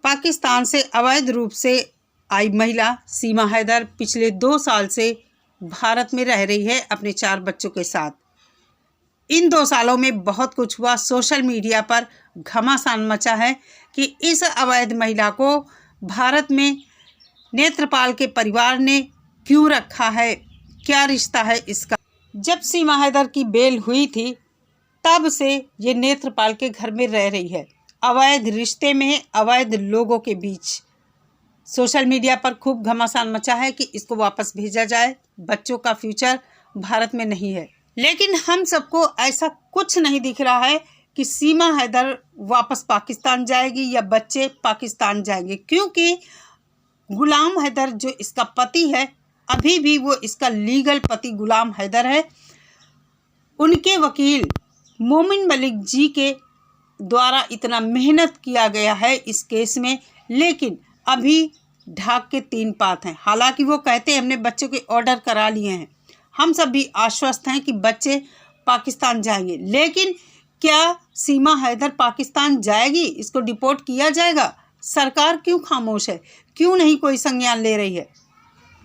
पाकिस्तान से अवैध रूप से आई महिला सीमा हैदर पिछले 2 साल से भारत में रह रही है अपने 4 बच्चों के साथ। इन 2 सालों में बहुत कुछ हुआ। सोशल मीडिया पर घमासान मचा है कि इस अवैध महिला को भारत में नेत्रपाल के परिवार ने क्यों रखा है, क्या रिश्ता है इसका। जब सीमा हैदर की बेल हुई थी तब से ये नेत्रपाल के घर में रह रही है, अवैध रिश्ते में, अवैध लोगों के बीच। सोशल मीडिया पर खूब घमासान मचा है कि इसको वापस भेजा जाए, बच्चों का फ्यूचर भारत में नहीं है। लेकिन हम सबको ऐसा कुछ नहीं दिख रहा है कि सीमा हैदर वापस पाकिस्तान जाएगी या बच्चे पाकिस्तान जाएंगे, क्योंकि गुलाम हैदर जो इसका पति है, अभी भी वो इसका लीगल पति गुलाम हैदर है। उनके वकील मोमिन मलिक जी के द्वारा इतना मेहनत किया गया है इस केस में, लेकिन अभी ढाक के 3 पात हैं। हालांकि वो कहते हैं हमने बच्चों के ऑर्डर करा लिए हैं, हम सब भी आश्वस्त हैं कि बच्चे पाकिस्तान जाएंगे। लेकिन क्या सीमा हैदर पाकिस्तान जाएगी? इसको डिपोर्ट किया जाएगा? सरकार क्यों खामोश है, क्यों नहीं कोई संज्ञान ले रही है?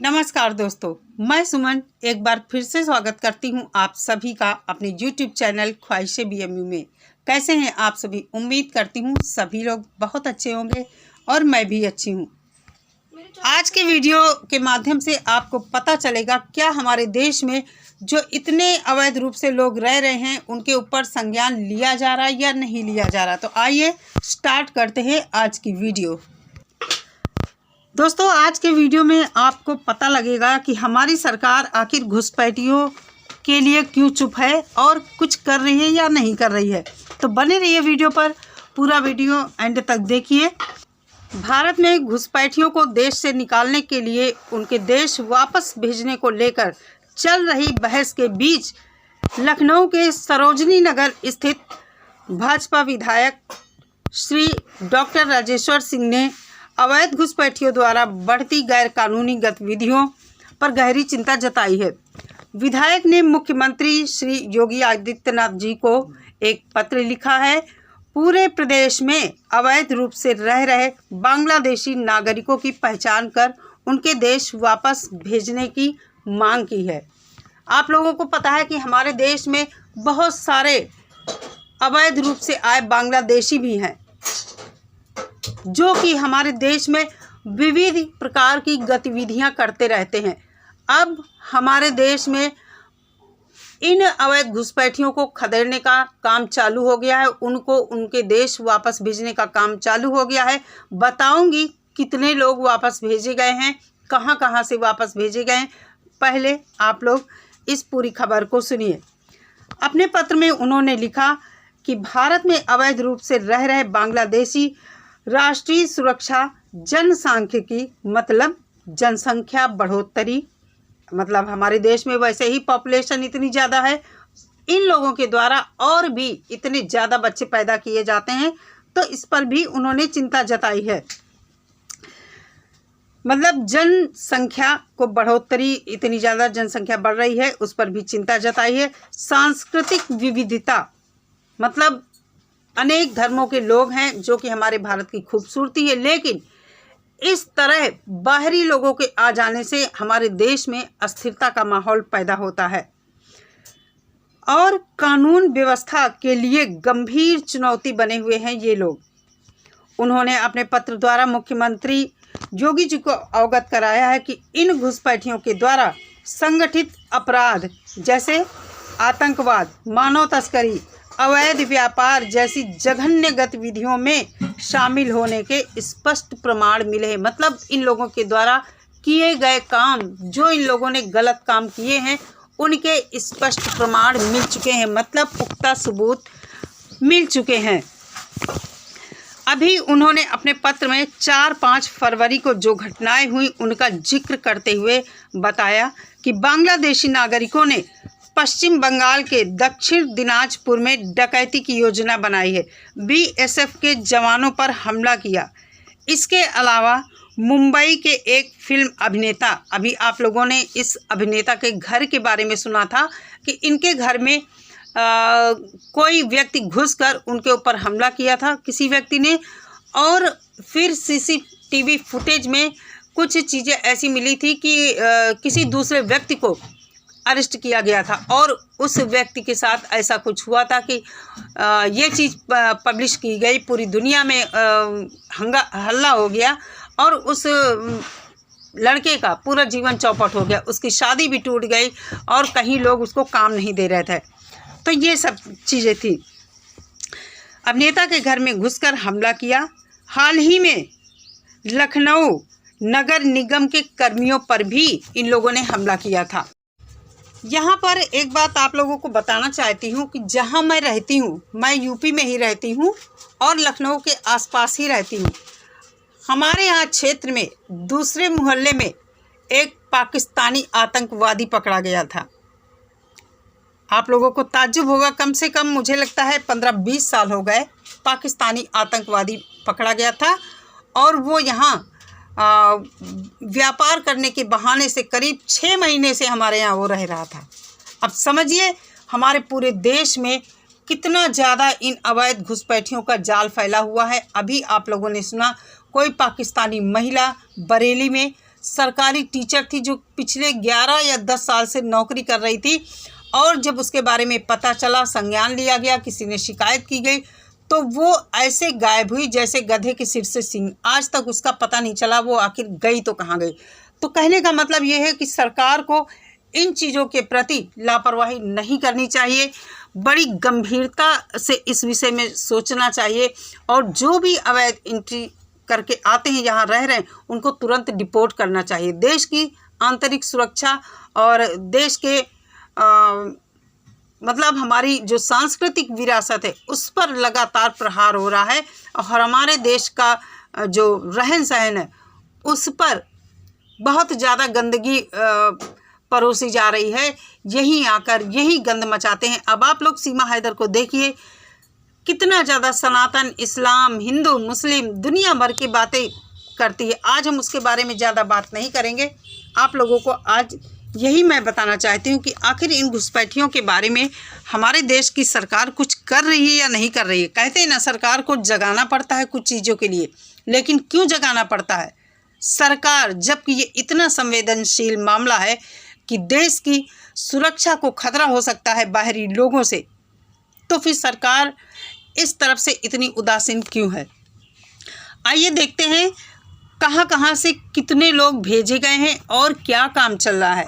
नमस्कार दोस्तों, मैं सुमन एक बार फिर से स्वागत करती हूं आप सभी का अपने YouTube चैनल ख्वाहिशें BMU में। कैसे हैं आप सभी? उम्मीद करती हूं सभी लोग बहुत अच्छे होंगे और मैं भी अच्छी हूं। आज के वीडियो के माध्यम से आपको पता चलेगा क्या हमारे देश में जो इतने अवैध रूप से लोग रह रहे हैं उनके ऊपर संज्ञान लिया जा रहा है या नहीं लिया जा रहा। तो आइए स्टार्ट करते हैं आज की वीडियो। दोस्तों, आज के वीडियो में आपको पता लगेगा कि हमारी सरकार आखिर घुसपैठियों के लिए क्यों चुप है और कुछ कर रही है या नहीं कर रही है। तो बने रहिए वीडियो पर, पूरा वीडियो एंड तक देखिए। भारत में घुसपैठियों को देश से निकालने के लिए उनके देश वापस भेजने को लेकर चल रही बहस के बीच लखनऊ के सरोजनी नगर स्थित भाजपा विधायक श्री डॉक्टर राजेश्वर सिंह ने अवैध घुसपैठियों द्वारा बढ़ती गैर कानूनी गतिविधियों पर गहरी चिंता जताई है। विधायक ने मुख्यमंत्री श्री योगी आदित्यनाथ जी को एक पत्र लिखा है। पूरे प्रदेश में अवैध रूप से रह रहे बांग्लादेशी नागरिकों की पहचान कर उनके देश वापस भेजने की मांग की है। आप लोगों को पता है कि हमारे देश में बहुत सारे अवैध रूप से आए बांग्लादेशी भी हैं, जो कि हमारे देश में विविध प्रकार की गतिविधियां करते रहते हैं। अब हमारे देश में इन अवैध घुसपैठियों को खदेड़ने का काम चालू हो गया है, उनको उनके देश वापस भेजने का काम चालू हो गया है। बताऊंगी कितने लोग वापस भेजे गए हैं, कहां कहां से वापस भेजे गए हैं। पहले आप लोग इस पूरी खबर को सुनिए। अपने पत्र में उन्होंने लिखा कि भारत में अवैध रूप से रह रहे बांग्लादेशी राष्ट्रीय सुरक्षा जनसांख्यिकी मतलब जनसंख्या बढ़ोतरी, मतलब हमारे देश में वैसे ही पॉपुलेशन इतनी ज़्यादा है, इन लोगों के द्वारा और भी इतने ज़्यादा बच्चे पैदा किए जाते हैं, तो इस पर भी उन्होंने चिंता जताई है। मतलब जनसंख्या को बढ़ोतरी, इतनी ज़्यादा जनसंख्या बढ़ रही है, उस पर भी चिंता जताई है। सांस्कृतिक विविधता, मतलब अनेक धर्मों के लोग हैं जो कि हमारे भारत की खूबसूरती है, लेकिन इस तरह बाहरी लोगों के आ जाने से हमारे देश में अस्थिरता का माहौल पैदा होता है और कानून व्यवस्था के लिए गंभीर चुनौती बने हुए हैं ये लोग। उन्होंने अपने पत्र द्वारा मुख्यमंत्री योगी जी को अवगत कराया है कि इन घुसपैठियों के द्वारा संगठित अपराध जैसे आतंकवाद, मानव तस्करी, अवैध व्यापार जैसी जघन्य गतिविधियों में शामिल होने के स्पष्ट प्रमाण मिले हैं। मतलब इन लोगों के द्वारा किए गए काम, जो इन लोगों ने गलत काम किए हैं, उनके स्पष्ट प्रमाण मिल चुके हैं, मतलब पुख्ता सबूत मिल चुके हैं। अभी उन्होंने अपने पत्र में 4-5 फरवरी को जो घटनाएं हुई उनका जिक्र करते हुए बताया कि बांग्लादेशी नागरिकों ने पश्चिम बंगाल के दक्षिण दिनाजपुर में डकैती की योजना बनाई है, BSF के जवानों पर हमला किया। इसके अलावा मुंबई के एक फिल्म अभिनेता, अभी आप लोगों ने इस अभिनेता के घर के बारे में सुना था कि इनके घर में कोई व्यक्ति घुसकर उनके ऊपर हमला किया था किसी व्यक्ति ने, और फिर सीसीटीवी फुटेज में कुछ चीज़ें ऐसी मिली थी कि किसी दूसरे व्यक्ति को अरेस्ट किया गया था और उस व्यक्ति के साथ ऐसा कुछ हुआ था कि ये चीज़ पब्लिश की गई, पूरी दुनिया में हल्ला हो गया और उस लड़के का पूरा जीवन चौपट हो गया, उसकी शादी भी टूट गई और कहीं लोग उसको काम नहीं दे रहे थे। तो ये सब चीज़ें थी। अब नेता के घर में घुसकर हमला किया। हाल ही में लखनऊ नगर निगम के कर्मियों पर भी इन लोगों ने हमला किया था। यहाँ पर एक बात आप लोगों को बताना चाहती हूँ कि जहाँ मैं रहती हूँ, मैं यूपी में ही रहती हूँ और लखनऊ के आसपास ही रहती हूँ। हमारे यहाँ क्षेत्र में दूसरे मोहल्ले में एक पाकिस्तानी आतंकवादी पकड़ा गया था। आप लोगों को ताज्जुब होगा, कम से कम मुझे लगता है 15-20 साल हो गए पाकिस्तानी आतंकवादी पकड़ा गया था और वो यहाँ व्यापार करने के बहाने से करीब 6 महीने से हमारे यहाँ वो रह रहा था। अब समझिए हमारे पूरे देश में कितना ज़्यादा इन अवैध घुसपैठियों का जाल फैला हुआ है। अभी आप लोगों ने सुना कोई पाकिस्तानी महिला बरेली में सरकारी टीचर थी जो पिछले 11 या 10 साल से नौकरी कर रही थी और जब उसके बारे में पता चला, संज्ञान लिया गया, किसी ने शिकायत की गई तो वो ऐसे गायब हुई जैसे गधे के सिर से सींग। आज तक उसका पता नहीं चला वो आखिर गई तो कहाँ गई। तो कहने का मतलब ये है कि सरकार को इन चीज़ों के प्रति लापरवाही नहीं करनी चाहिए, बड़ी गंभीरता से इस विषय में सोचना चाहिए और जो भी अवैध एंट्री करके आते हैं, यहाँ रह रहे हैं, उनको तुरंत डिपोर्ट करना चाहिए। देश की आंतरिक सुरक्षा और देश के मतलब हमारी जो सांस्कृतिक विरासत है उस पर लगातार प्रहार हो रहा है और हमारे देश का जो रहन सहन है उस पर बहुत ज़्यादा गंदगी परोसी जा रही है। यहीं आकर यही गंद मचाते हैं। अब आप लोग सीमा हैदर को देखिए, कितना ज़्यादा सनातन, इस्लाम, हिंदू, मुस्लिम दुनिया भर की बातें करती है। आज हम उसके बारे में ज़्यादा बात नहीं करेंगे। आप लोगों को आज यही मैं बताना चाहती हूँ कि आखिर इन घुसपैठियों के बारे में हमारे देश की सरकार कुछ कर रही है या नहीं कर रही है। कहते हैं ना, सरकार को जगाना पड़ता है कुछ चीज़ों के लिए, लेकिन क्यों जगाना पड़ता है? सरकार, जबकि ये इतना संवेदनशील मामला है कि देश की सुरक्षा को खतरा हो सकता है बाहरी लोगों से, तो फिर सरकार इस तरफ से इतनी उदासीन क्यों है? आइए देखते हैं कहाँ कहाँ से कितने लोग भेजे गए हैं और क्या काम चल रहा है।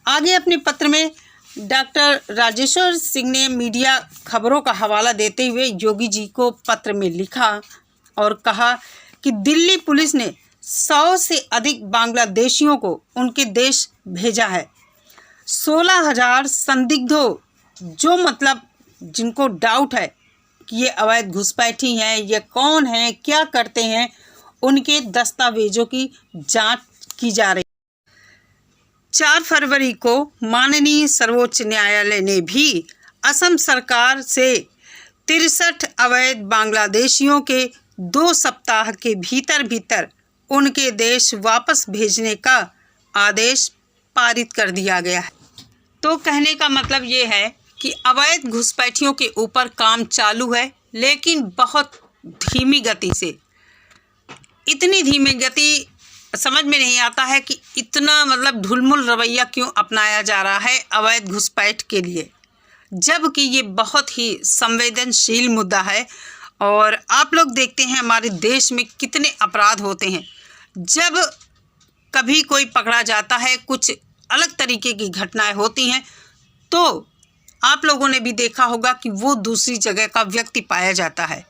आगे अपने पत्र में डॉक्टर राजेश्वर सिंह ने मीडिया खबरों का हवाला देते हुए योगी जी को पत्र में लिखा और कहा कि दिल्ली पुलिस ने 100 से अधिक बांग्लादेशियों को उनके देश भेजा है। 16,000 संदिग्धों, जो मतलब जिनको डाउट है कि ये अवैध घुसपैठी हैं, ये कौन हैं, क्या करते हैं, उनके दस्तावेजों की जांच की जा रही। 4 फरवरी को माननीय सर्वोच्च न्यायालय ने भी असम सरकार से 63 अवैध बांग्लादेशियों के 2 सप्ताह के भीतर उनके देश वापस भेजने का आदेश पारित कर दिया गया है। तो कहने का मतलब ये है कि अवैध घुसपैठियों के ऊपर काम चालू है, लेकिन बहुत धीमी गति से। इतनी धीमी गति समझ में नहीं आता है कि इतना मतलब ढुलमुल रवैया क्यों अपनाया जा रहा है अवैध घुसपैठ के लिए, जबकि ये बहुत ही संवेदनशील मुद्दा है। और आप लोग देखते हैं हमारे देश में कितने अपराध होते हैं। जब कभी कोई पकड़ा जाता है, कुछ अलग तरीके की घटनाएं होती हैं, तो आप लोगों ने भी देखा होगा कि वो दूसरी जगह का व्यक्ति पाया जाता है।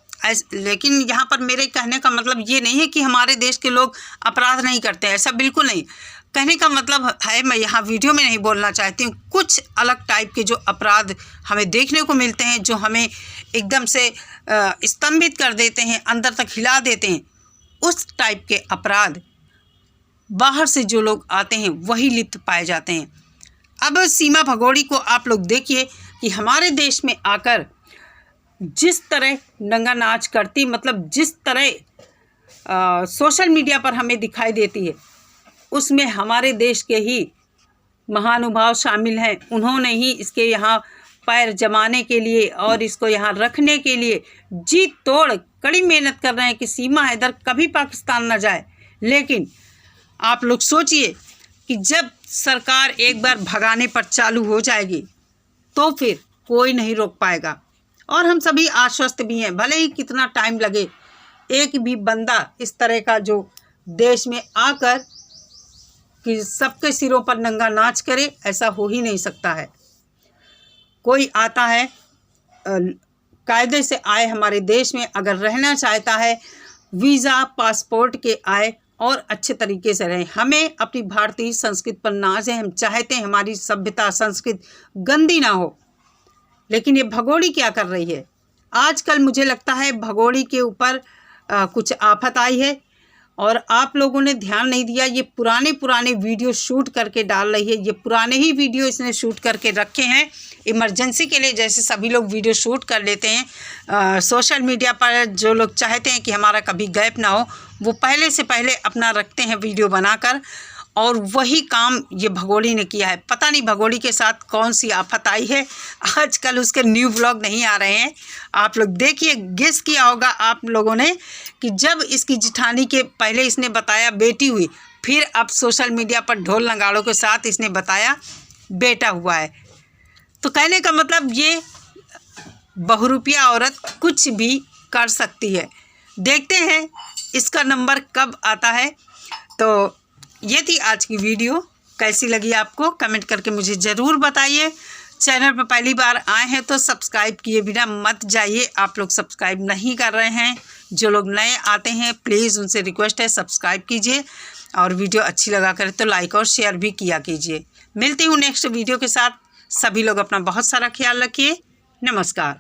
लेकिन यहाँ पर मेरे कहने का मतलब ये नहीं है कि हमारे देश के लोग अपराध नहीं करते, ऐसा बिल्कुल नहीं। कहने का मतलब है, मैं यहाँ वीडियो में नहीं बोलना चाहती हूँ, कुछ अलग टाइप के जो अपराध हमें देखने को मिलते हैं, जो हमें एकदम से स्तंभित कर देते हैं, अंदर तक हिला देते हैं, उस टाइप के अपराध बाहर से जो लोग आते हैं वही लिप्त पाए जाते हैं। अब सीमा भगोड़ी को आप लोग देखिए कि हमारे देश में आकर जिस तरह नंगा नाच करती, मतलब जिस तरह सोशल मीडिया पर हमें दिखाई देती है, उसमें हमारे देश के ही महानुभाव शामिल हैं। उन्होंने ही इसके यहाँ पैर जमाने के लिए और इसको यहाँ रखने के लिए जी तोड़ कड़ी मेहनत कर रहे हैं कि सीमा हैदर कभी पाकिस्तान न जाए। लेकिन आप लोग सोचिए कि जब सरकार एक बार भगाने पर चालू हो जाएगी तो फिर कोई नहीं रोक पाएगा। और हम सभी आश्वस्त भी हैं, भले ही कितना टाइम लगे, एक भी बंदा इस तरह का जो देश में आकर कि सबके सिरों पर नंगा नाच करे, ऐसा हो ही नहीं सकता है। कोई आता है कायदे से आए हमारे देश में, अगर रहना चाहता है वीज़ा पासपोर्ट के आए और अच्छे तरीके से रहें। हमें अपनी भारतीय संस्कृति पर नाज है, हम चाहते हैं हमारी सभ्यता संस्कृति गंदी ना हो। लेकिन ये भगोड़ी क्या कर रही है? आजकल मुझे लगता है भगोड़ी के ऊपर कुछ आफत आई है और आप लोगों ने ध्यान नहीं दिया। ये पुराने वीडियो शूट करके डाल रही है। ये पुराने ही वीडियो इसने शूट करके रखे हैं इमरजेंसी के लिए। जैसे सभी लोग वीडियो शूट कर लेते हैं सोशल मीडिया पर, जो लोग चाहते हैं कि हमारा कभी गैप ना हो, वो पहले से पहले अपना रखते हैं वीडियो बनाकर। और वही काम ये भगोड़ी ने किया है। पता नहीं भगोड़ी के साथ कौन सी आफत आई है, आजकल उसके न्यू व्लॉग नहीं आ रहे हैं। आप लोग देखिए, गेस किया होगा आप लोगों ने कि जब इसकी जिठानी के पहले इसने बताया बेटी हुई, फिर अब सोशल मीडिया पर ढोल नगाड़ों के साथ इसने बताया बेटा हुआ है। तो कहने का मतलब ये बहुरूपिया औरत कुछ भी कर सकती है। देखते हैं इसका नंबर कब आता है। तो ये थी आज की वीडियो, कैसी लगी आपको कमेंट करके मुझे ज़रूर बताइए। चैनल पर पहली बार आए हैं तो सब्सक्राइब किए बिना मत जाइए। आप लोग सब्सक्राइब नहीं कर रहे हैं, जो लोग नए आते हैं प्लीज़ उनसे रिक्वेस्ट है सब्सक्राइब कीजिए और वीडियो अच्छी लगा करे तो लाइक और शेयर भी किया कीजिए। मिलती हूँ नेक्स्ट वीडियो के साथ। सभी लोग अपना बहुत सारा ख्याल रखिए। नमस्कार।